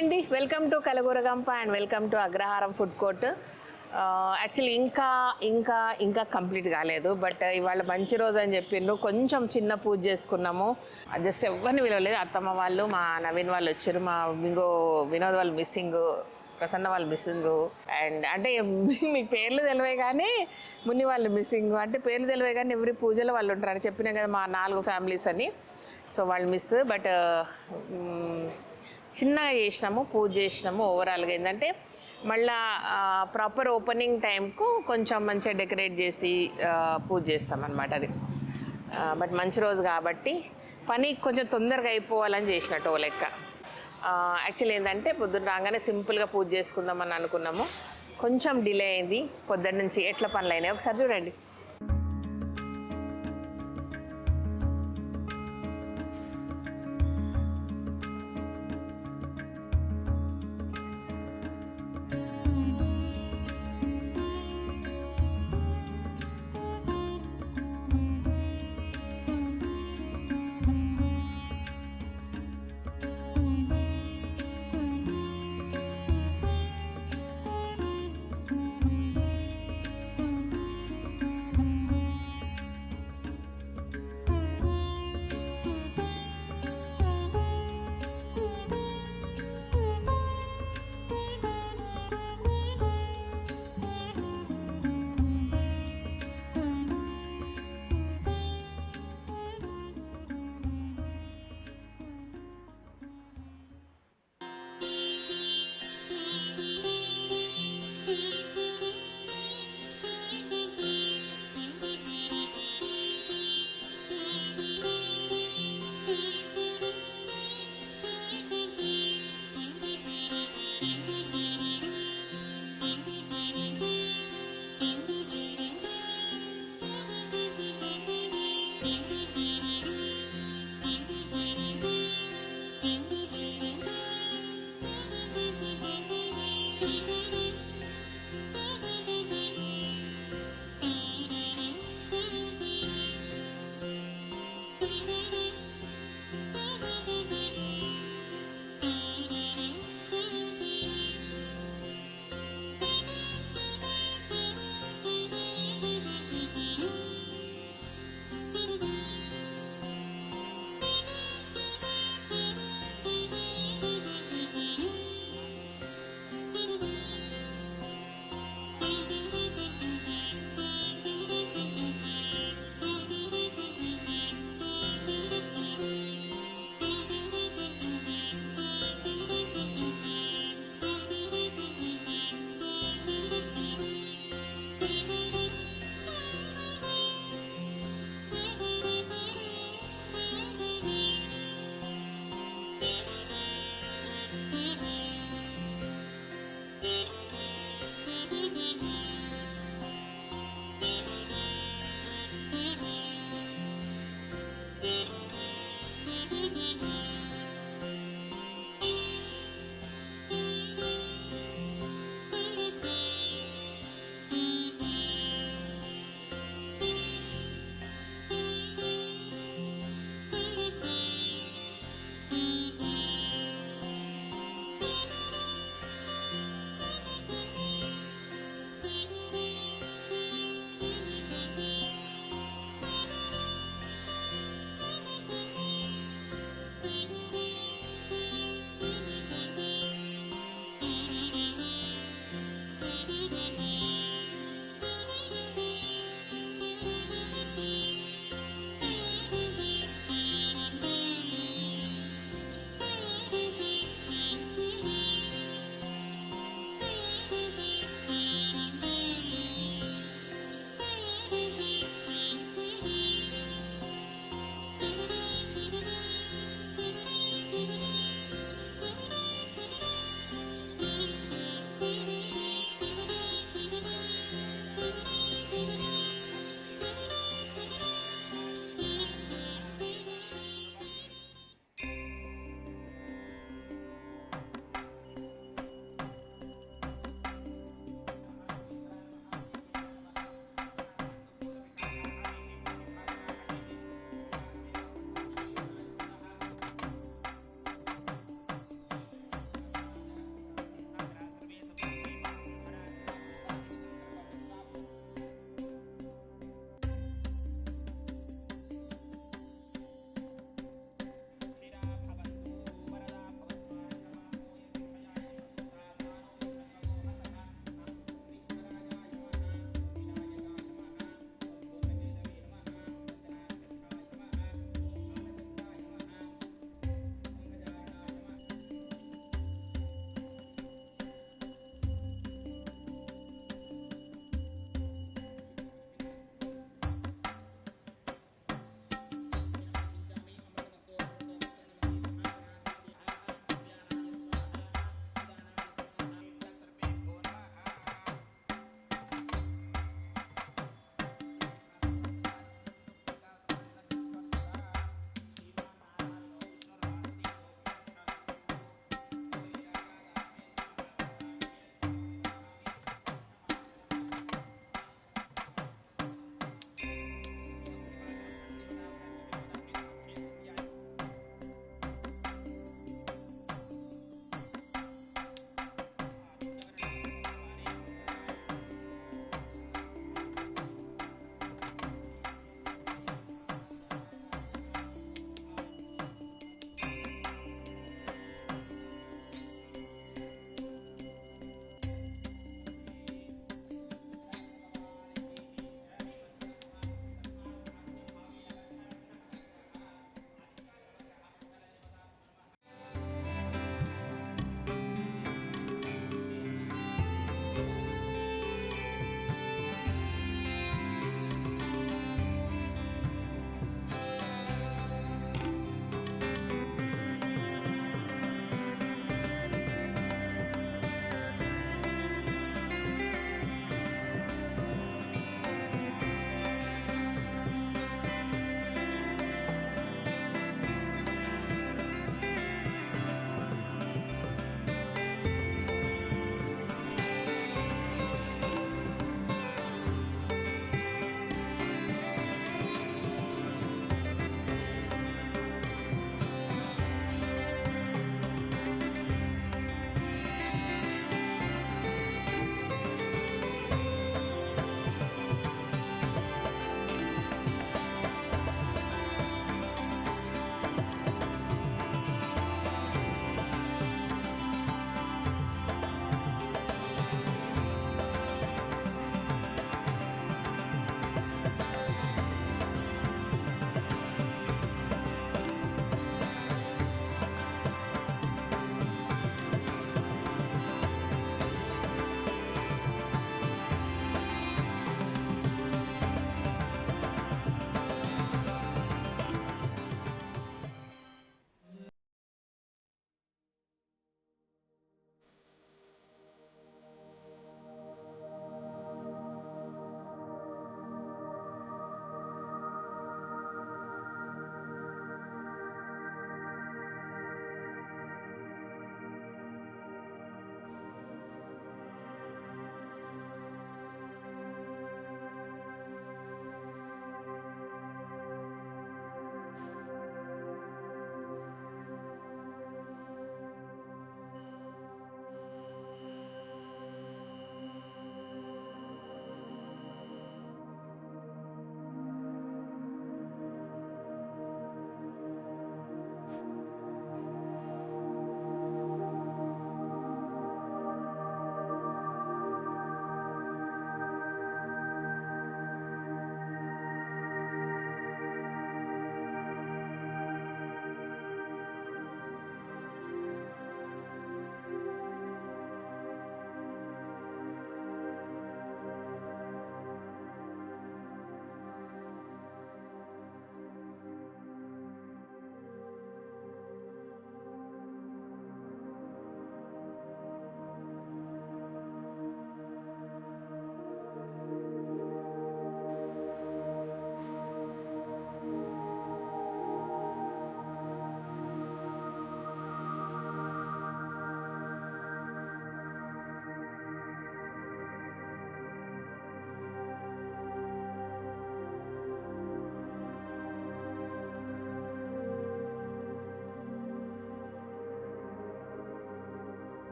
అండి, welcome to Kalagooragampa and welcome to Agraharam food court. Actually ఇంకా complete కాలేదు, but ఇవాళ మంచి రోజు అని చెప్పిండ్రు. కొంచెం చిన్న పూజ చేసుకున్నాము. జస్ట్ ఎవరిని విలువలేదు. అత్తమ్మ వాళ్ళు, మా నవీన్ వాళ్ళు వచ్చారు, మా వినోద్ వాళ్ళు మిస్సింగ్, ప్రసన్న వాళ్ళు మిస్సింగ్. అండ్ అంటే మీకు పేర్లు తెలివే కానీ మున్ని వాళ్ళు మిస్సింగ్. అంటే పేర్లు తెలివే కానీ ఎవరి పూజలో వాళ్ళు ఉంటారని చెప్పినా కదా, మా 4 ఫ్యామిలీస్ అని. సో వాళ్ళు మిస్. బట్ చిన్నగా చేసినాము, పూజ చేసినాము. ఓవరాల్గా ఏంటంటే మళ్ళా ప్రాపర్ ఓపెనింగ్ టైంకు కొంచెం మంచిగా డెకరేట్ చేసి పూజ చేస్తామన్నమాట. అది బట్ మంచి రోజు కాబట్టి పని కొంచెం తొందరగా అయిపోవాలని చేసినట్టు ఓ లెక్క. యాక్చువల్లీ ఏంటంటే పొద్దున్న రాగానే సింపుల్గా పూజ చేసుకుందామని అనుకున్నాము. కొంచెం డిలే అయింది. పొద్దున్న నుంచి ఎట్లా పనులు అయినాయి ఒకసారి చూడండి.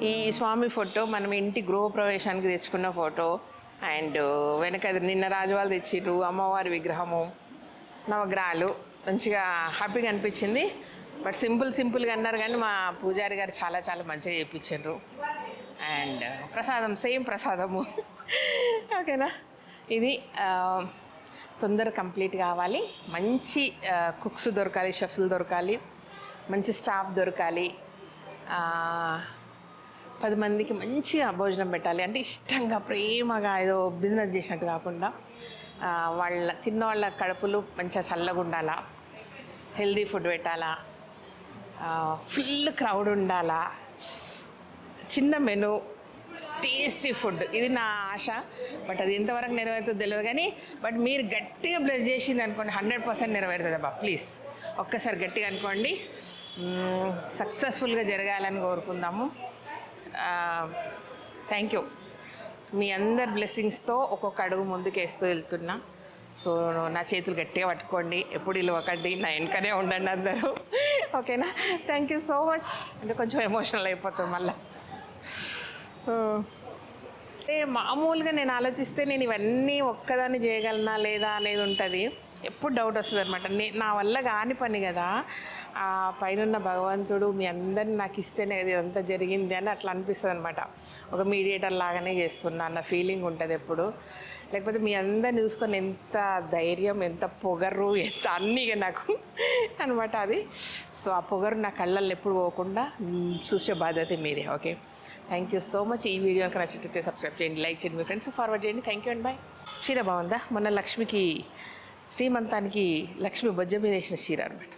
ఈ స్వామి ఫోటో మనం ఇంటి గృహప్రవేశానికి తెచ్చుకున్న ఫోటో. అండ్ వెనక నిన్న రాజువాళ్ళు తెచ్చిర్రు అమ్మవారి విగ్రహము, నవగ్రహాలు. మంచిగా హ్యాపీగా అనిపించింది. బట్ సింపుల్గా అన్నారు కానీ మా పూజారి గారు చాలా చాలా మంచిగా చేయించారు. అండ్ ప్రసాదం సేమ్ ప్రసాదము. ఓకేనా, ఇది తొందర కంప్లీట్ కావాలి. మంచి కుక్స్ దొరకాలి, షెఫ్లు దొరకాలి, మంచి స్టాఫ్ దొరకాలి. 10 మందికి మంచిగా భోజనం పెట్టాలి. అంటే ఇష్టంగా ప్రేమగా ఏదో బిజినెస్ చేసినట్టు కాకుండా తిన్నవాళ్ళ కడుపులు మంచిగా చల్లగా ఉండాలా, హెల్దీ ఫుడ్ పెట్టాలా, ఫుల్ క్రౌడ్ ఉండాలా, చిన్న మెను, టేస్టీ ఫుడ్. ఇది నా ఆశ. బట్ అది ఎంతవరకు నెరవేరుతుందో తెలియదు కానీ బట్ మీరు గట్టిగా బ్లెస్ చేసింది అనుకోండి 100% నెరవేరుతుంది అబ్బా. ప్లీజ్ ఒక్కసారి గట్టిగా అనుకోండి. సక్సెస్ఫుల్గా జరగాలని కోరుకుందాము. Thank you. మీ అందరి బ్లెస్సింగ్స్తో ఒక్కొక్క అడుగు ముందుకేస్తూ వెళ్తున్నా. సో నా చేతులు గట్టిగా పట్టుకోండి, ఎప్పుడు ఇవ్వకండి, నా వెనకనే ఉండండి అందరూ. ఓకేనా, థ్యాంక్ యూ సో మచ్. అంటే కొంచెం ఎమోషనల్ అయిపోతాం మళ్ళీ. అంటే మామూలుగా నేను ఆలోచిస్తే నేను ఇవన్నీ ఒక్కదాన్ని చేయగలనా లేదా అనేది ఉంటుంది. ఎప్పుడు డౌట్ వస్తుంది అనమాట. నా వల్ల కాని పని కదా, ఆ పైన భగవంతుడు మీ అందరిని నాకు ఇస్తేనే ఇదంతా జరిగింది అని అట్లా అనిపిస్తుంది అనమాట. ఒక మీడియేటర్ లాగానే చేస్తున్నా అన్న ఫీలింగ్ ఉంటుంది ఎప్పుడు. లేకపోతే మీ అందరిని చూసుకొని ఎంత ధైర్యం, ఎంత పొగరు, ఎంత అన్నీ నాకు అనమాట అది. సో ఆ పొగరు నా కళ్ళల్లో ఎప్పుడు పోకుండా చూసే బాధ్యత మీదే. Okay, thank you so much. ఈ వీడియో కనుక నచ్చితే సబ్స్క్రైబ్ చేయండి, లైక్ చేయండి, మీ ఫ్రెండ్స్ ఫార్వర్డ్ చేయండి. Thank you and bye. చీర బాగుందా? మొన్న లక్ష్మికి శ్రీమంతానికి లక్ష్మి బొజ్జ మీద వేసిన చీర అనమాట.